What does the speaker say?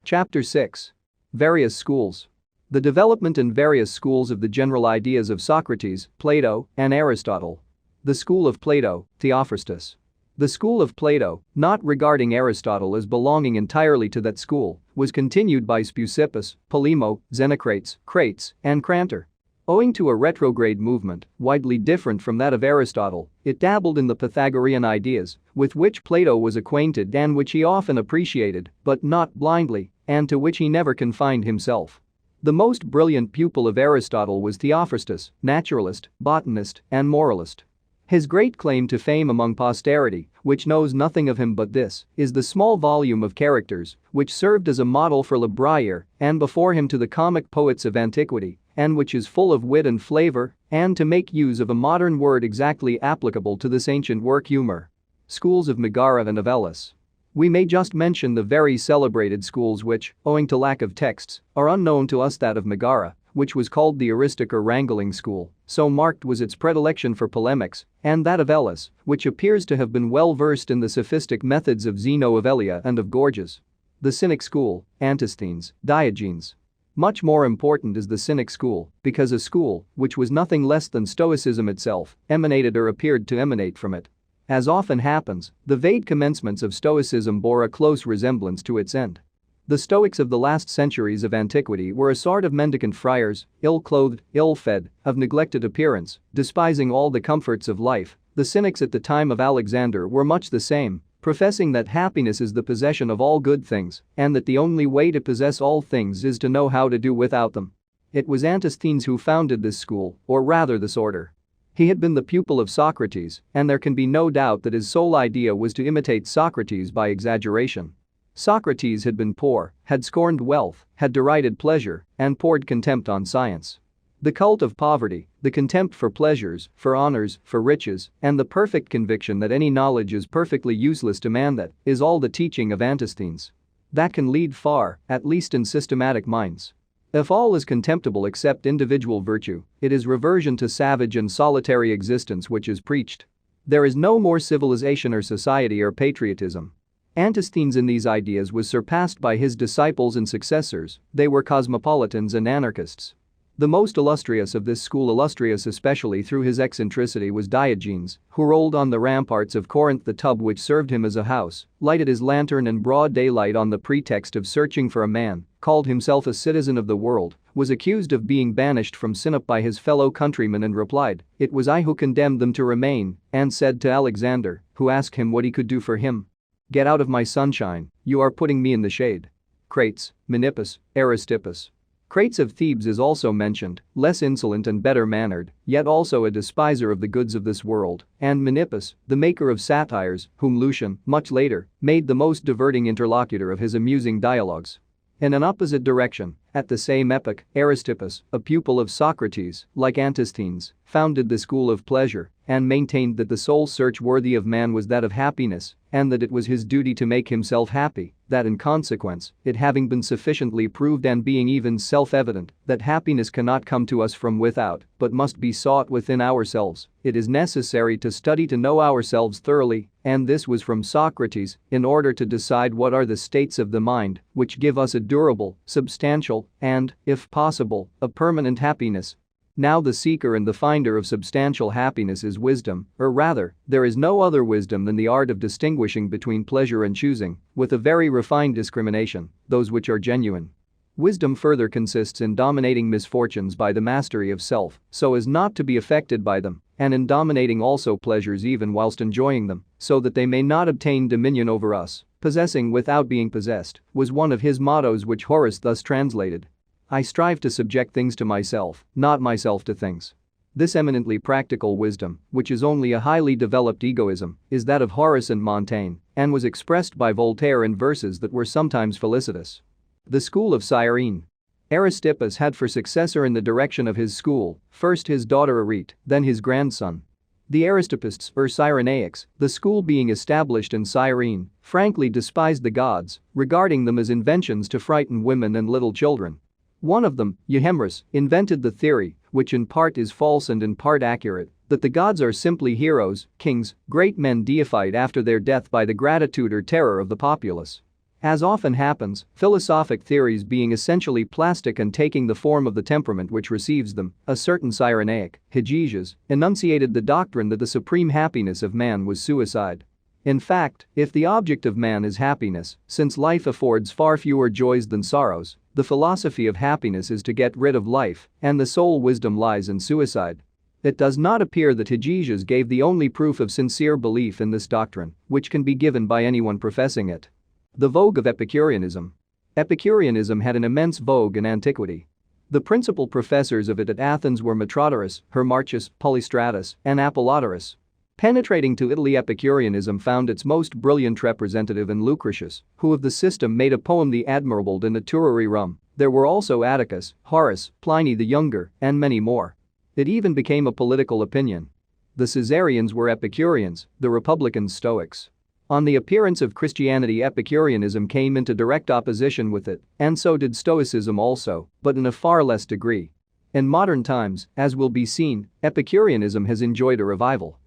Chapter 6. Various schools. The development in various schools of the general ideas of Socrates, Plato, and Aristotle. The school of Plato, THEOPHRASTUS. The school of Plato, not regarding Aristotle as belonging entirely to that school, was continued by Speusippus, Polemo, Xenocrates, Crates, and Crantor. Owing to a retrograde movement, widely different from that of Aristotle, it dabbled in the Pythagorean ideas, with which Plato was acquainted and which he often appreciated, but not blindly, and to which he never confined himself. The most brilliant pupil of Aristotle was Theophrastus, naturalist, botanist, and moralist. His great claim to fame among posterity, which knows nothing of him but this, is the small volume of characters, which served as a model for Le Brier and before him to the comic poets of antiquity, and which is full of wit and flavor, and to make use of a modern word exactly applicable to this ancient work, humor. Schools of Megara and of Elis. We may just mention the very celebrated schools which, owing to lack of texts, are unknown to us. That of Megara, which was called the Aristic or Wrangling school, so marked was its predilection for polemics, and that of Elis, which appears to have been well versed in the sophistic methods of Zeno of Elea and of Gorgias. The Cynic school, Antisthenes, Diogenes. Much more important is the Cynic school, because a school, which was nothing less than Stoicism itself, emanated or appeared to emanate from it. As often happens, the vague commencements of Stoicism bore a close resemblance to its end. The Stoics of the last centuries of antiquity were a sort of mendicant friars, ill-clothed, ill-fed, of neglected appearance, despising all the comforts of life. The Cynics at the time of Alexander were much the same, professing that happiness is the possession of all good things, and that the only way to possess all things is to know how to do without them. It was Antisthenes who founded this school, or rather this order. He had been the pupil of Socrates, and there can be no doubt that his sole idea was to imitate Socrates by exaggeration. Socrates had been poor, had scorned wealth, had derided pleasure, and poured contempt on science. The cult of poverty, the contempt for pleasures, for honors, for riches, and the perfect conviction that any knowledge is perfectly useless to man, that is all the teaching of Antisthenes. That can lead far, at least in systematic minds. If all is contemptible except individual virtue, it is reversion to savage and solitary existence which is preached. There is no more civilization or society or patriotism. Antisthenes in these ideas was surpassed by his disciples and successors. They were cosmopolitans and anarchists. The most illustrious of this school, illustrious especially through his eccentricity, was Diogenes, who rolled on the ramparts of Corinth the tub which served him as a house, lighted his lantern in broad daylight on the pretext of searching for a man, called himself a citizen of the world, was accused of being banished from Sinope by his fellow countrymen and replied, "It was I who condemned them to remain," and said to Alexander, who asked him what he could do for him, "Get out of my sunshine, you are putting me in the shade." Crates, MENIPPUS, ARISTIPPUS. Crates of Thebes is also mentioned, less insolent and better mannered, yet also a despiser of the goods of this world, and MENIPPUS, the maker of satires, whom Lucian, much later, made the most diverting interlocutor of his amusing dialogues. In an opposite direction, at the same epoch, Aristippus, a pupil of Socrates, like Antisthenes, founded the school of pleasure and maintained that the sole search worthy of man was that of happiness, and that it was his duty to make himself happy, that in consequence, it having been sufficiently proved and being even self-evident that happiness cannot come to us from without but must be sought within ourselves, it is necessary to study to know ourselves thoroughly, and this was from Socrates, in order to decide what are the states of the mind which give us a durable, substantial, and, if possible, a permanent happiness. Now the seeker and the finder of substantial happiness is wisdom, or rather, there is no other wisdom than the art of distinguishing between pleasure and choosing, with a very refined discrimination, those which are genuine. Wisdom further consists in dominating misfortunes by the mastery of self, so as not to be affected by them, and in dominating also pleasures even whilst enjoying them, so that they may not obtain dominion over us. Possessing without being possessed was one of his mottos, which Horace thus translated: I strive to subject things to myself, not myself to things. This eminently practical wisdom, which is only a highly developed egoism, is that of Horace and Montaigne, and was expressed by Voltaire in verses that were sometimes felicitous. The school of Cyrene. Aristippus had for successor in the direction of his school, first his daughter Arete, then his grandson. The Aristippists, or Cyrenaics, the school being established in Cyrene, frankly despised the gods, regarding them as inventions to frighten women and little children. One of them, Euhemerus, invented the theory, which in part is false and in part accurate, that the gods are simply heroes, kings, great men deified after their death by the gratitude or terror of the populace. As often happens, philosophic theories being essentially plastic and taking the form of the temperament which receives them, a certain Cyrenaic, Hygeias, enunciated the doctrine that the supreme happiness of man was suicide. In fact, if the object of man is happiness, since life affords far fewer joys than sorrows, the philosophy of happiness is to get rid of life, and the sole wisdom lies in suicide. It does not appear that Hygeias gave the only proof of sincere belief in this doctrine, which can be given by anyone professing it. The vogue of Epicureanism. Epicureanism had an immense vogue in antiquity. The principal professors of it at Athens were Metrodorus, Hermarchus, Polystratus, and Apollodorus. Penetrating to Italy, Epicureanism found its most brilliant representative in Lucretius, who of the system made a poem, The Admirable de Natura Rerum. There were also Atticus, Horace, Pliny the Younger, and many more. It even became a political opinion. The Caesarians were Epicureans, the Republicans Stoics. On the appearance of Christianity, Epicureanism came into direct opposition with it, and so did Stoicism also, but in a far less degree. In modern times, as will be seen, Epicureanism has enjoyed a revival.